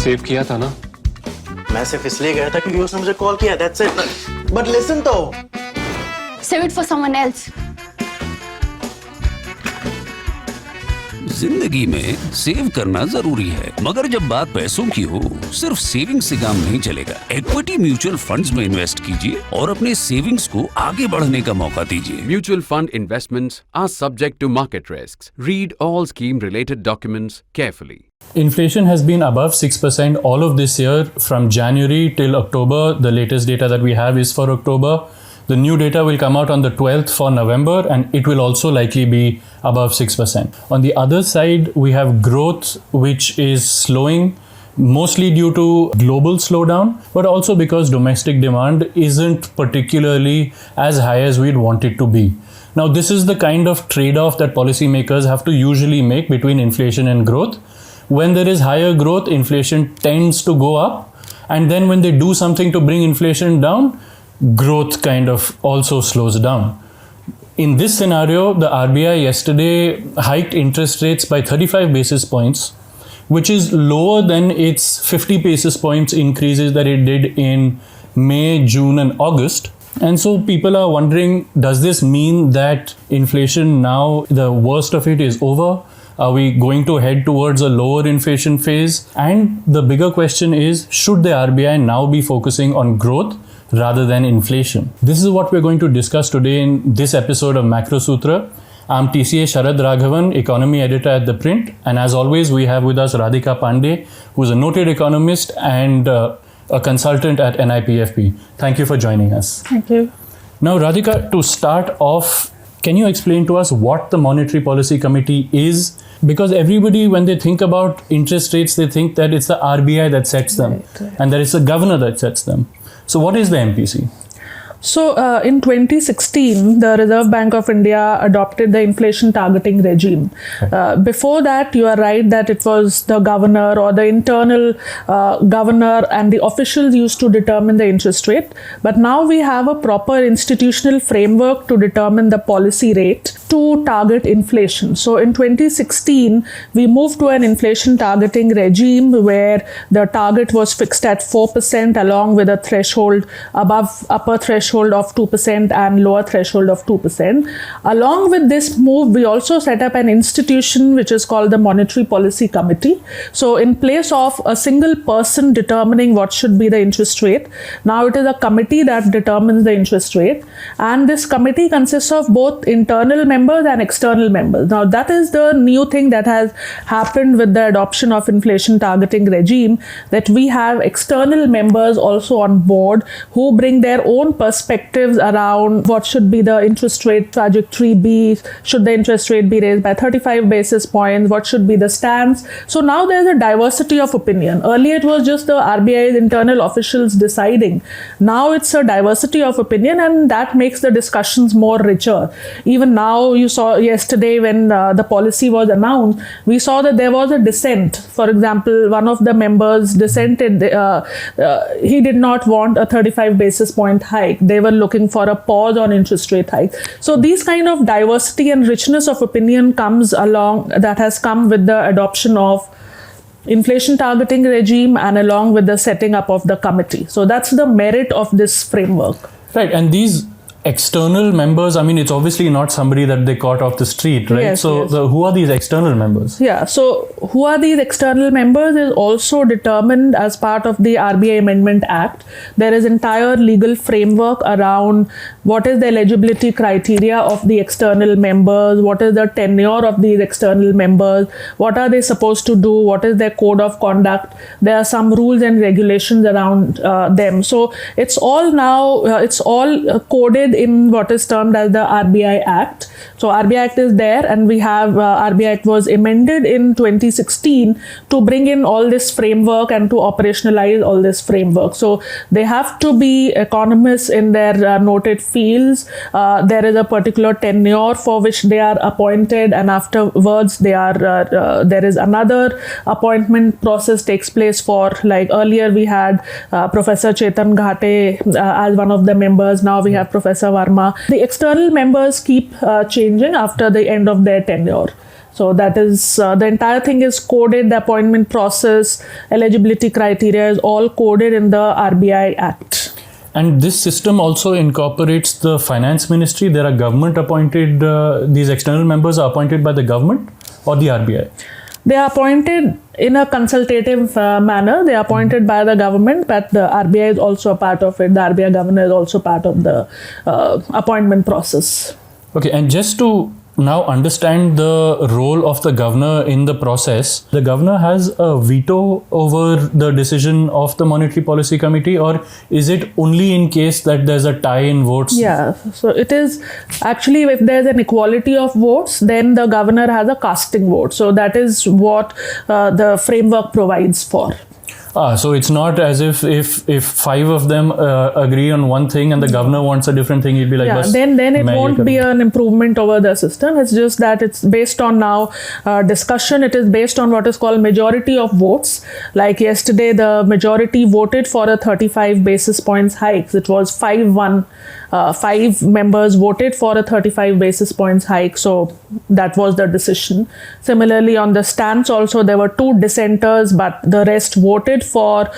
Save किया था ना? मैं सिर्फ इसलिए गया था क्योंकि उसने मुझे कॉल किया, that's it. But listen तो. Save it for someone else. जिंदगी में सेव करना जरूरी है, मगर जब बात पैसों की हो, सिर्फ सेविंग से काम नहीं चलेगा। इक्विटी म्यूचुअल फंड्स में इन्वेस्ट कीजिए और अपने सेविंग्स को आगे बढ़ने का मौका दीजिए। Mutual fund investments are subject to market risks. Read all scheme-related documents carefully. Inflation has been above 6% all of this year from January till October. The latest data that we have is for October. The new data will come out on the 12th for November, and it will also likely be above 6%. On the other side, we have growth which is slowing, mostly due to global slowdown, but also because domestic demand isn't particularly as high as we'd want it to be. Now, this is the kind of trade-off that policymakers have to usually make between inflation and growth. When there is higher growth, inflation tends to go up, and then when they do something to bring inflation down, growth kind of also slows down. In this scenario, the RBI yesterday hiked interest rates by 35 basis points, which is lower than its 50 basis points increases that it did in May, June, and August. And so people are wondering, does this mean that inflation now, the worst of it is over? Are we going to head towards a lower inflation phase? And the bigger question is, should the RBI now be focusing on growth rather than inflation? This is what we're going to discuss today in this episode of Macro Sutra. I'm TCA Sharad Raghavan, economy editor at ThePrint. And as always, we have with us Radhika Pandey, who's a noted economist and a consultant at NIPFP. Thank you for joining us. Thank you. Now, Radhika, to start off, can you explain to us what the Monetary Policy Committee is? Because everybody, when they think about interest rates, they think that it's the RBI that sets them, Right. and that it's the governor that sets them. So what is the MPC? So in 2016, the Reserve Bank of India adopted the inflation targeting regime. Before that, you are right that it was the governor or the internal governor and the officials used to determine the interest rate. But now we have a proper institutional framework to determine the policy rate to target inflation. So in 2016, we moved to an inflation targeting regime where the target was fixed at 4% along with a threshold above upper threshold of 2% and lower threshold of 2%. Along with this move, we also set up an institution which is called the Monetary Policy Committee. So in place of a single person determining what should be the interest rate, now it is a committee that determines the interest rate. And this committee consists of both internal members and external members. Now that is the new thing that has happened with the adoption of inflation targeting regime, that we have external members also on board who bring their own perspectives around what should be the interest rate trajectory be, should the interest rate be raised by 35 basis points, what should be the stance. So now there's a diversity of opinion. Earlier it was just the RBI's internal officials deciding. Now it's a diversity of opinion, and that makes the discussions more richer. Even now, you saw yesterday when the policy was announced, we saw that there was a dissent. For example, one of the members dissented. He did not want a 35 basis point hike. They were looking for a pause on interest rate hike. So these kind of diversity and richness of opinion comes along, that has come with the adoption of inflation targeting regime and along with the setting up of the committee. So that's the merit of this framework. Right, and these external members, I mean, it's obviously not somebody that they caught off the street, right? Yes, so yes. who are these external members? Yeah, so who are these external members is also determined as part of the RBI Amendment Act. There is entire legal framework around what is the eligibility criteria of the external members, what is the tenure of these external members, what are they supposed to do, what is their code of conduct. There are some rules and regulations around them. So it's all now, it's all coded in what is termed as the RBI Act. So RBI Act is there, and we have RBI Act was amended in 2016 to bring in all this framework and to operationalize all this framework. So they have to be economists in their noted fields. There is a particular tenure for which they are appointed, and afterwards they are there is another appointment process takes place for, like earlier we had Professor Chetan Ghate as one of the members. Now we have Professor Verma. The external members keep changing after the end of their tenure. So that is the entire thing is coded. The appointment process, eligibility criteria is all coded in the RBI Act. And this system also incorporates the finance ministry. There are government appointed, these external members are appointed by the government or the RBI? They are appointed in a consultative manner. They are appointed by the government, but the RBI is also a part of it. The RBI governor is also part of the appointment process. Okay, and just to now understand the role of the governor in the process, the governor has a veto over the decision of the Monetary Policy Committee, or is it only in case that there's a tie in votes? Yeah, so it is actually if there's an equality of votes, then the governor has a casting vote. So that is what the framework provides for. So it's not as if five of them agree on one thing and the governor wants a different thing, he'd be like, yeah, then it won't be an improvement over the system. It's just that it's based on now discussion. It is based on what is called majority of votes. Like yesterday, the majority voted for a 35 basis points hike. It was 5-1. 5 members voted for a 35 basis points hike. So that was the decision. Similarly, on the stance also, there were 2 dissenters, but the rest voted for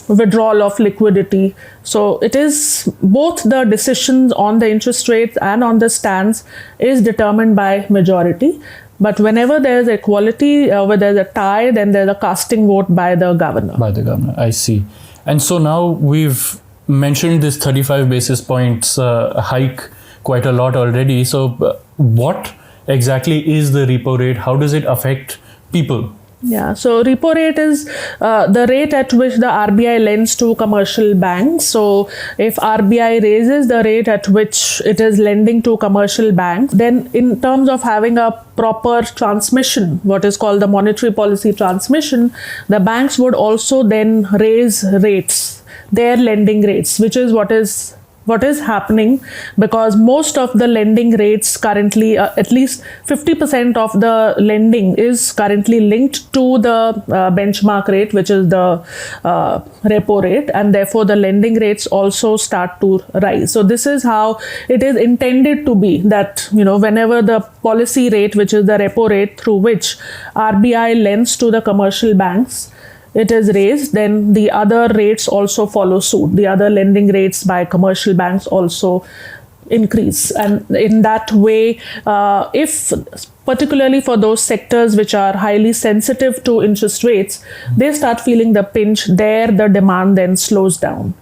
withdrawal of liquidity. So it is both the decisions on the interest rates and on the stance is determined by majority. But whenever there is equality, where there is a tie, then there is a casting vote by the governor. By the governor, I see. And so now we've mentioned this 35 basis points hike quite a lot already. So what exactly is the repo rate? How does it affect people? Yeah, so repo rate is the rate at which the RBI lends to commercial banks. So if RBI raises the rate at which it is lending to commercial banks, then in terms of having a proper transmission, what is called the monetary policy transmission, the banks would also then raise rates, their lending rates, which is what is happening, because most of the lending rates currently, at least 50% of the lending is currently linked to the benchmark rate, which is the repo rate, and therefore the lending rates also start to rise. So this is how it is intended to be, that whenever the policy rate, which is the repo rate through which RBI lends to the commercial banks, it is raised, then the other rates also follow suit. The other lending rates by commercial banks also increase. And in that way, if particularly for those sectors which are highly sensitive to interest rates, they start feeling the pinch, there the demand then slows down.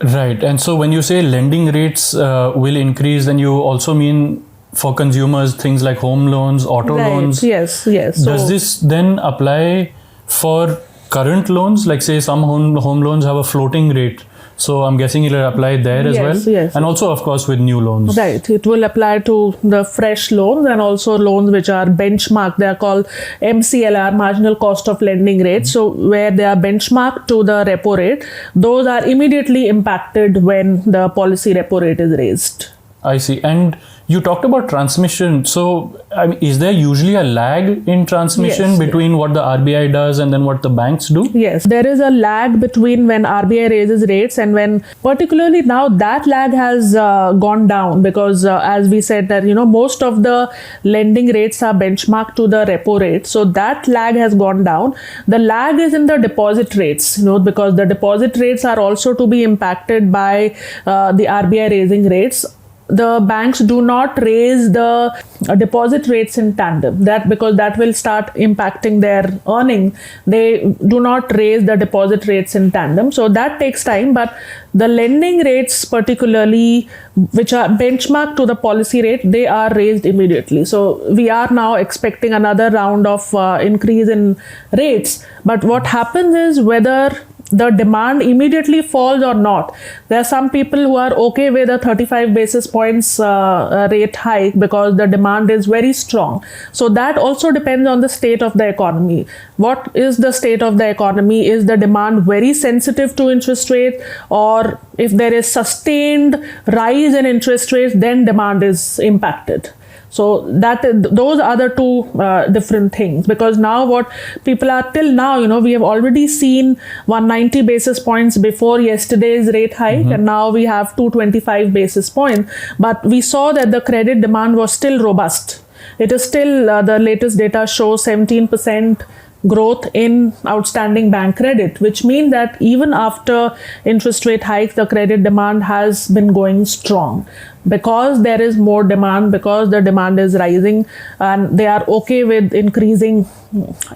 Right. And so when you say lending rates will increase, then you also mean for consumers things like home loans, auto loans? Yes. Does this then apply for current loans? Like say some home loans have a floating rate. So I'm guessing it will apply there as well? Yes. And also, of course, with new loans. Right. It will apply to the fresh loans and also loans which are benchmarked. They are called MCLR, marginal cost of lending rates. So where they are benchmarked to the repo rate, those are immediately impacted when the policy repo rate is raised. I see. And you talked about transmission. So is there usually a lag in transmission between what the RBI does and then what the banks do? Yes, there is a lag between when RBI raises rates and when, particularly now, that lag has gone down, because as we said that, most of the lending rates are benchmarked to the repo rate. So that lag has gone down. The lag is in the deposit rates, because the deposit rates are also to be impacted by the RBI raising rates. The banks do not raise the deposit rates in tandem, because that will start impacting their earning. They do not raise the deposit rates in tandem. So that takes time, but the lending rates particularly, which are benchmarked to the policy rate, they are raised immediately. So we are now expecting another round of increase in rates. But what happens is, whether the demand immediately falls or not, there are some people who are okay with a 35 basis points rate hike because the demand is very strong. So that also depends on the state of the economy. What is the state of the economy? Is the demand very sensitive to interest rate, or if there is sustained rise in interest rates, then demand is impacted. So those are the two different things, because now what people are till now, we have already seen 190 basis points before yesterday's rate hike, and now we have 225 basis points. But we saw that the credit demand was still robust. it is still, the latest data shows 17% growth in outstanding bank credit, which means that even after interest rate hikes, the credit demand has been going strong because there is more demand, because the demand is rising, and they are okay with increasing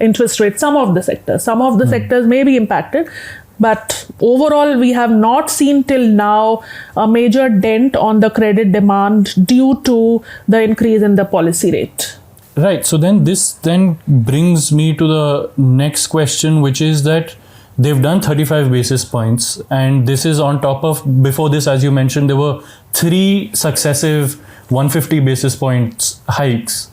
interest rates. Some of the sectors may be impacted, but overall we have not seen till now a major dent on the credit demand due to the increase in the policy rate. Right. So then this then brings me to the next question, which is that they've done 35 basis points, and this is on top of, before this, as you mentioned, there were 3 successive 150 basis points hikes.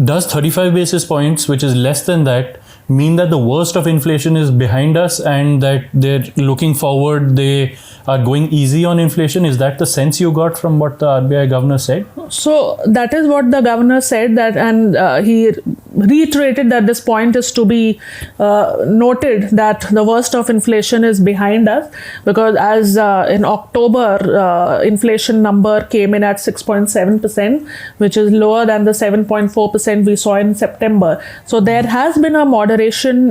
Does 35 basis points, which is less than that, mean that the worst of inflation is behind us and that they're looking forward, they are going easy on inflation? Is that the sense you got from what the RBI governor said? So that is what the governor said, that, and he reiterated that this point is to be noted, that the worst of inflation is behind us, because as in October, inflation number came in at 6.7%, which is lower than the 7.4% we saw in September. So there has been a moderation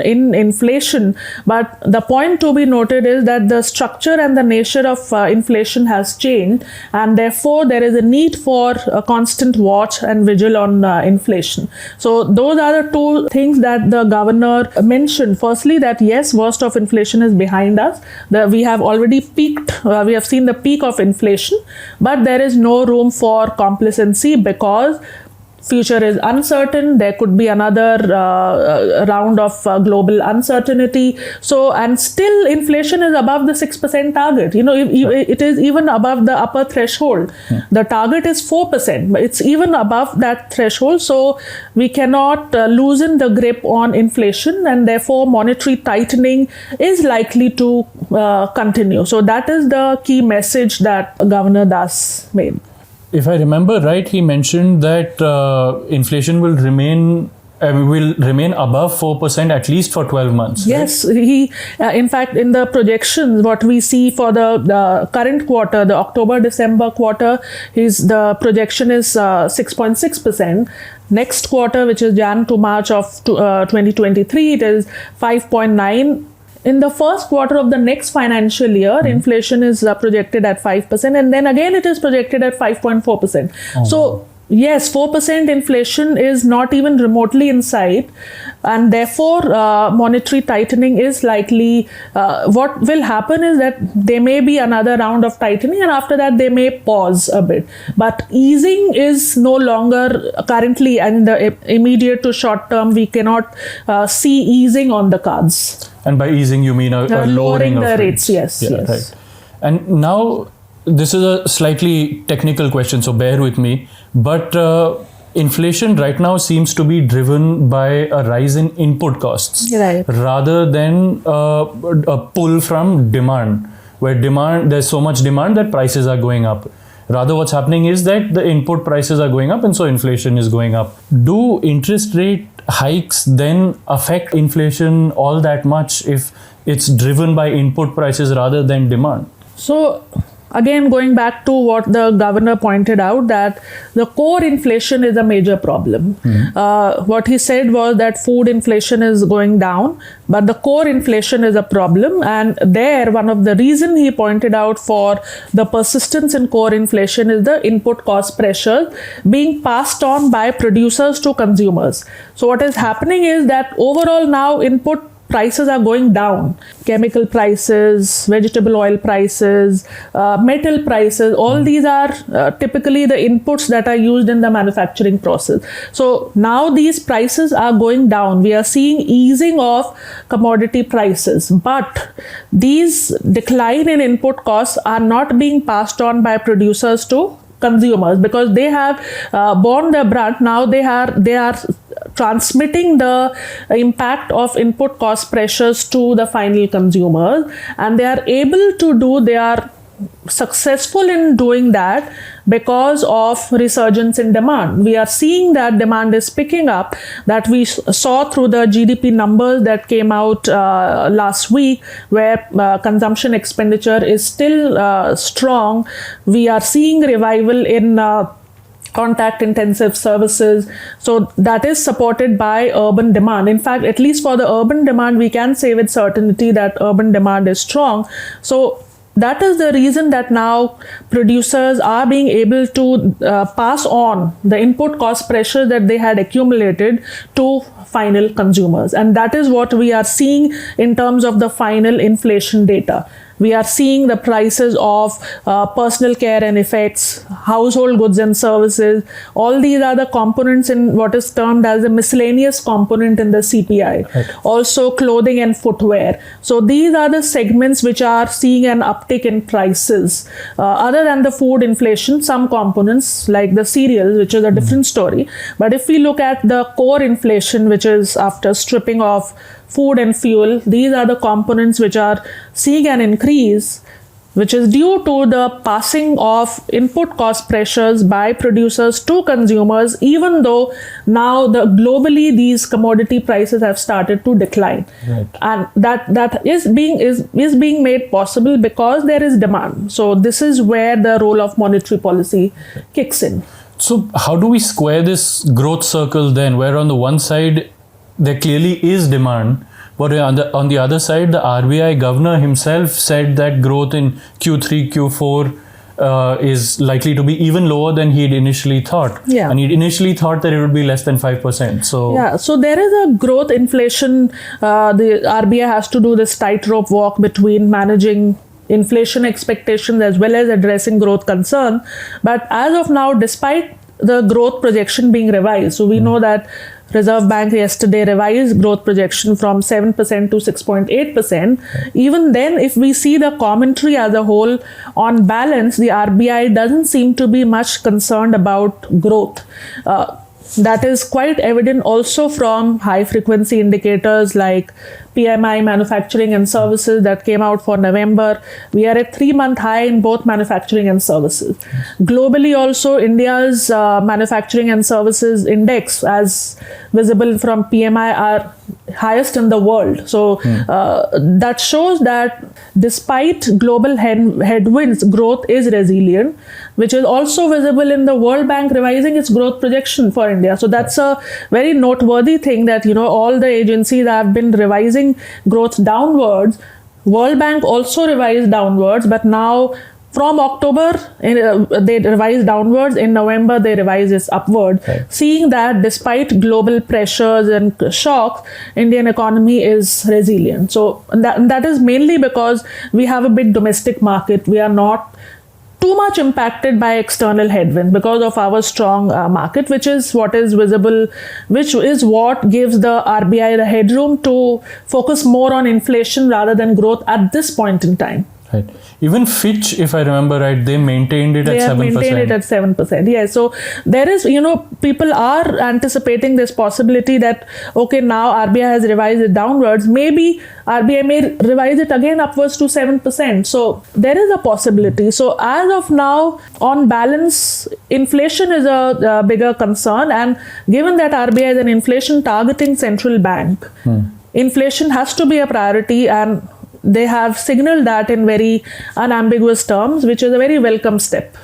in inflation, but the point to be noted is that the structure and the nature of inflation has changed, and therefore there is a need for a constant watch and vigil on inflation. So those are the 2 things that the governor mentioned. Firstly, that yes, worst of inflation is behind us. We have already peaked. We have seen the peak of inflation, but there is no room for complacency because future is uncertain. There could be another round of global uncertainty. So, and still inflation is above the 6% target. It is even above the upper threshold. The target is 4%, but it's even above that threshold. So we cannot loosen the grip on inflation, and therefore monetary tightening is likely to continue. So that is the key message that Governor Das made. If I remember right, he mentioned that inflation will remain above 4% at least for 12 months. Yes, right? He, in fact, in the projections, what we see for the current quarter, the October-December quarter, the projection is 6.6%. Next quarter, which is Jan to March of 2023, it is 5.9%. In the first quarter of the next financial year, inflation is projected at 5%, and then again it is projected at 5.4%. So yes, 4% inflation is not even remotely in sight, and therefore monetary tightening is likely. What will happen is that there may be another round of tightening, and after that they may pause a bit. But easing is no longer currently, and in the immediate to short term, we cannot see easing on the cards. And by easing, you mean a lowering of the rates. Yes, yeah, yes. Right. And now, this is a slightly technical question, so bear with me. But inflation right now seems to be driven by a rise in input costs, right, rather than a pull from demand, where there's so much demand that prices are going up. Rather, what's happening is that the input prices are going up, and so inflation is going up. Do interest rate hikes then affect inflation all that much if it's driven by input prices rather than demand? So again, going back to what the governor pointed out, that the core inflation is a major problem. What he said was that food inflation is going down, but the core inflation is a problem. And there, one of the reasons he pointed out for the persistence in core inflation is the input cost pressure being passed on by producers to consumers. So what is happening is that overall now input prices are going down. Chemical prices, vegetable oil prices, metal prices, all these are typically the inputs that are used in the manufacturing process. So now these prices are going down. We are seeing easing of commodity prices, but these decline in input costs are not being passed on by producers to consumers because they have borne the brunt. Now they are transmitting the impact of input cost pressures to the final consumers, and they are successful in doing that because of resurgence in demand. We are seeing that demand is picking up, that we saw through the GDP numbers that came out last week, where consumption expenditure is still strong. We are seeing revival in contact intensive services. So that is supported by urban demand. In fact, at least for the urban demand, we can say with certainty that urban demand is strong. So that is the reason that now producers are being able to pass on the input cost pressure that they had accumulated to final consumers. And that is what we are seeing in terms of the final inflation data. We are seeing the prices of personal care and effects, household goods and services. All these are the components in what is termed as a miscellaneous component in the CPI. Right. Also clothing and footwear. So these are the segments which are seeing an uptick in prices. Other than the food inflation, some components like the cereals, which is a different story. But if we look at the core inflation, which is after stripping off food and fuel, these are the components which are seeing an increase, which is due to the passing of input cost pressures by producers to consumers, even though now globally these commodity prices have started to decline. Right. And that is being made possible because there is demand. So this is where the role of monetary policy kicks in. So how do we square this growth circle then, where on the one side there clearly is demand, but on the other side, the RBI governor himself said that growth in Q3, Q4 is likely to be even lower than he'd initially thought. Yeah. And he'd initially thought that it would be less than 5%. So yeah, so there is a growth inflation. The RBI has to do this tightrope walk between managing inflation expectations as well as addressing growth concern. But as of now, despite the growth projection being revised, so we know that Reserve Bank yesterday revised growth projection from 7% to 6.8%. Even then, if we see the commentary as a whole, on balance, the RBI doesn't seem to be much concerned about growth. That is quite evident also from high frequency indicators like PMI, manufacturing and services that came out for November. We are at 3-month high in both manufacturing and services. Globally also, India's manufacturing and services index as visible from PMI are highest in the world. So that shows that despite global headwinds, growth is resilient, which is also visible in the World Bank revising its growth projection for India. So that's a very noteworthy thing that, all the agencies have been revising growth downwards. World Bank also revised downwards, but now from October, they revised downwards. In November, they revised it upward, seeing that despite global pressures and shocks, Indian economy is resilient. So that is mainly because we have a big domestic market. We are not too much impacted by external headwinds because of our strong market, which is what is visible, which is what gives the RBI the headroom to focus more on inflation rather than growth at this point in time. Right. Even Fitch, if I remember right, they maintained it at 7%. They have maintained it at 7%. Yeah. So there is, people are anticipating this possibility that, okay, now RBI has revised it downwards. Maybe RBI may revise it again upwards to 7%. So there is a possibility. So as of now, on balance, inflation is a bigger concern. And given that RBI is an inflation targeting central bank, inflation has to be a priority, and they have signaled that in very unambiguous terms, which is a very welcome step.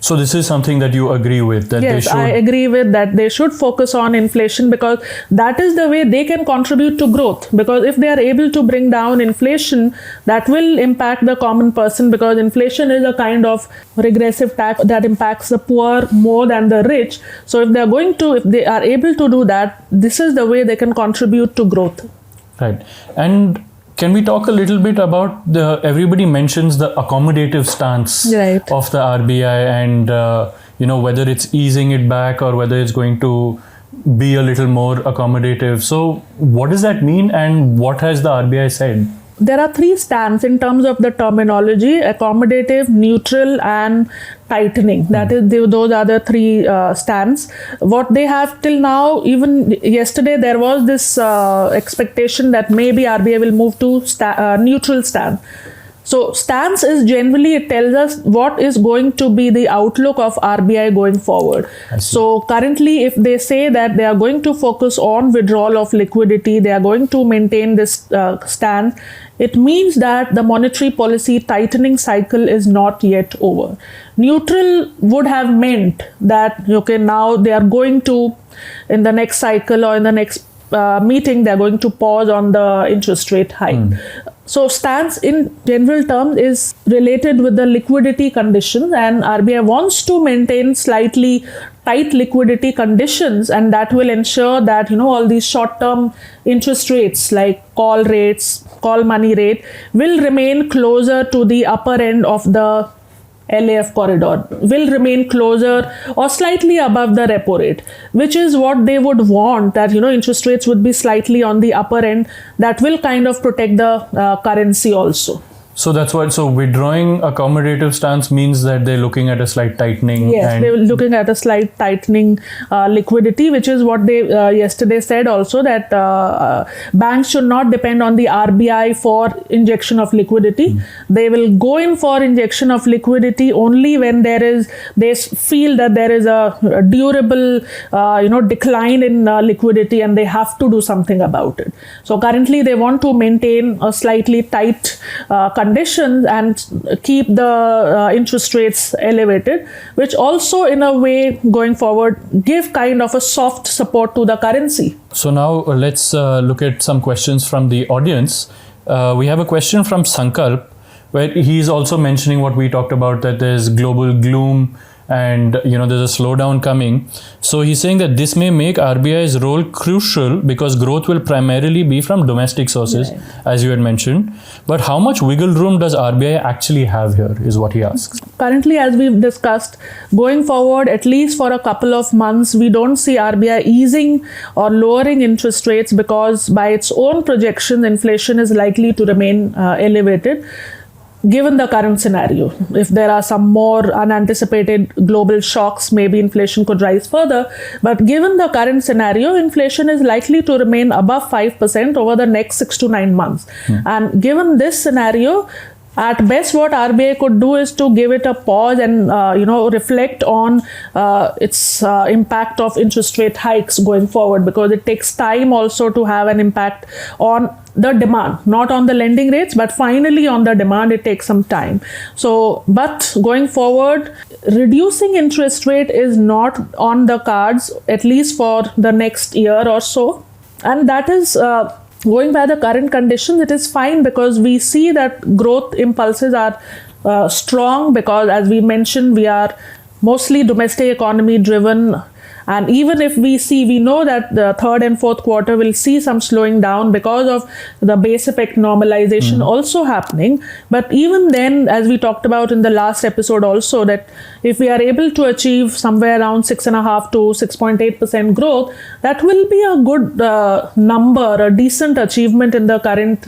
So this is something that you agree with? That yes, they should... I agree with that. They should focus on inflation because that is the way they can contribute to growth. Because if they are able to bring down inflation, that will impact the common person, because inflation is a kind of regressive tax that impacts the poor more than the rich. So if they are able to do that, this is the way they can contribute to growth. Right. And can we talk a little bit about everybody mentions the accommodative stance of the RBI and, whether it's easing it back or whether it's going to be a little more accommodative. So what does that mean, and what has the RBI said? There are 3 stands in terms of the terminology: accommodative, neutral, and tightening. Those are the 3 stands. What they have till now, even yesterday, there was this expectation that maybe RBI will move to neutral stand. So stance is generally, it tells us what is going to be the outlook of RBI going forward. So currently, if they say that they are going to focus on withdrawal of liquidity, they are going to maintain this stance, it means that the monetary policy tightening cycle is not yet over. Neutral would have meant that, okay, now they are going to, in the next cycle or in the next meeting, they are going to pause on the interest rate hike. So stance in general terms is related with the liquidity conditions, and RBI wants to maintain slightly tight liquidity conditions, and that will ensure that, all these short-term interest rates like call rates, call money rate will remain closer to the upper end of the LAF corridor, will remain closer or slightly above the repo rate, which is what they would want, that interest rates would be slightly on the upper end. That will kind of protect the currency also. So that's what. So withdrawing accommodative stance means that they're looking at a slight tightening. Yes, they were looking at a slight tightening liquidity, which is what they yesterday said also, that banks should not depend on the RBI for injection of liquidity. They will go in for injection of liquidity only when they feel that there is a durable decline in liquidity and they have to do something about it. So currently they want to maintain a slightly tight conditions and keep the interest rates elevated, which also in a way going forward give kind of a soft support to the currency. So now let's look at some questions from the audience. We have a question from Sankalp, where he's also mentioning what we talked about, that there's global gloom and there's a slowdown coming. So he's saying that this may make RBI's role crucial because growth will primarily be from domestic sources, as you had mentioned. But how much wiggle room does RBI actually have here, is what he asks. Currently, as we've discussed, going forward, at least for a couple of months, we don't see RBI easing or lowering interest rates because by its own projections, inflation is likely to remain elevated. Given the current scenario, if there are some more unanticipated global shocks, maybe inflation could rise further. But given the current scenario, inflation is likely to remain above 5% over the next 6 to 9 months. And given this scenario, at best, what RBI could do is to give it a pause and reflect on its impact of interest rate hikes going forward, because it takes time also to have an impact on the demand, not on the lending rates, but finally on the demand, it takes some time. So, but going forward, reducing interest rate is not on the cards, at least for the next year or so. And that is going by the current conditions, it is fine because we see that growth impulses are strong because, as we mentioned, we are mostly domestic economy driven. And even if we know that the third and fourth quarter will see some slowing down because of the base effect normalization also happening. But even then, as we talked about in the last episode also, that if we are able to achieve somewhere around 6.5 to 6.8% growth, that will be a good number, a decent achievement in the current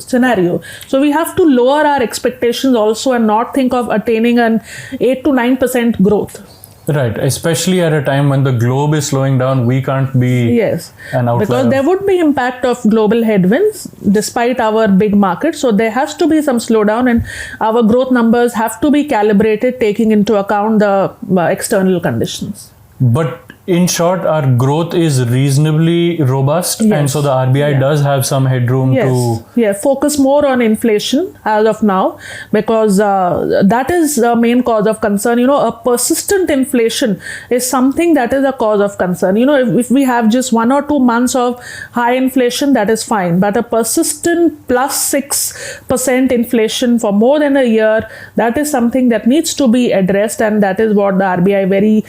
scenario. So we have to lower our expectations also and not think of attaining an 8 to 9% growth. Right, especially at a time when the globe is slowing down, we can't be an outlier. Because there would be impact of global headwinds despite our big market. So there has to be some slowdown and our growth numbers have to be calibrated taking into account the external conditions. But in short, our growth is reasonably robust, and so the RBI does have some headroom to focus more on inflation as of now, because that is the main cause of concern. A persistent inflation is something that is a cause of concern. If we have just 1 or 2 months of high inflation, that is fine, but a persistent plus 6% inflation for more than a year, that is something that needs to be addressed, and that is what the RBI very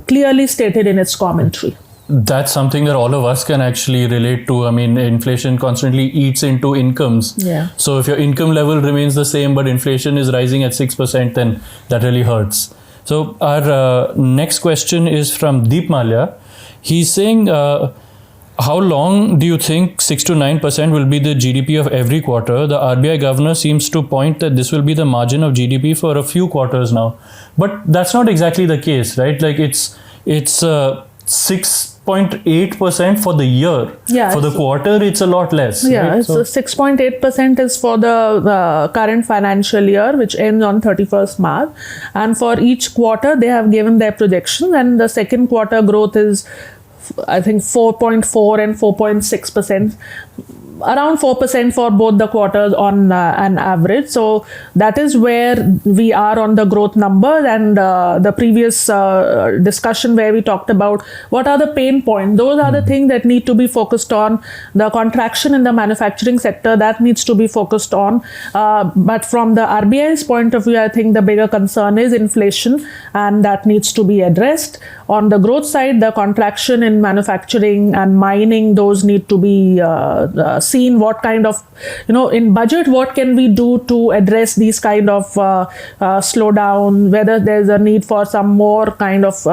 clearly stated in its commentary. That's something that all of us can actually relate to. I mean, inflation constantly eats into incomes. So if your income level remains the same, but inflation is rising at 6%, then that really hurts. So our next question is from Deep Malya. He's saying, how long do you think 6 to 9% will be the GDP of every quarter? The RBI governor seems to point that this will be the margin of GDP for a few quarters now. But that's not exactly the case, right? Like it's 6 6.8% for the year. Yeah, For the quarter, it's a lot less. Yeah, right? so 6.8% is for the current financial year, which ends on 31st March. And for each quarter, they have given their projection. And the second quarter growth is, I think, 4.4 and 4.6%. Around 4% for both the quarters on an average. So that is where we are on the growth numbers. And the previous discussion where we talked about what are the pain points, those are the things that need to be focused on. The contraction in the manufacturing sector, that needs to be focused on. But from the RBI's point of view, I think the bigger concern is inflation, and that needs to be addressed. On the growth side, the contraction in manufacturing and mining, those need to be seen. What kind of, in budget, what can we do to address these kind of slowdown, whether there's a need for some more kind of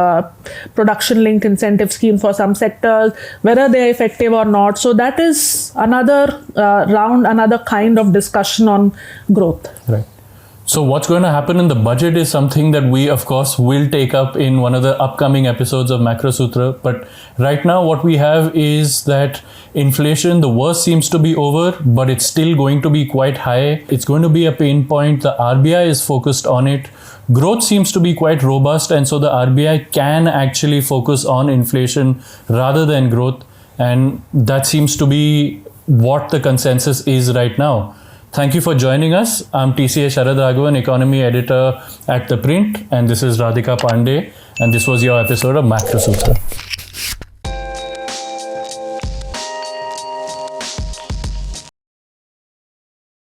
production linked incentive scheme for some sectors, whether they're effective or not. So that is another round, another kind of discussion on growth. Right. So what's going to happen in the budget is something that we, of course, will take up in one of the upcoming episodes of Macro Sutra. But right now, what we have is that inflation, the worst seems to be over, but it's still going to be quite high. It's going to be a pain point. The RBI is focused on it. Growth seems to be quite robust, and so the RBI can actually focus on inflation rather than growth. And that seems to be what the consensus is right now. Thank you for joining us. I'm TCA Sharad Raghavan, Economy Editor at ThePrint, and this is Radhika Pandey, and this was your episode of Macro Sutra.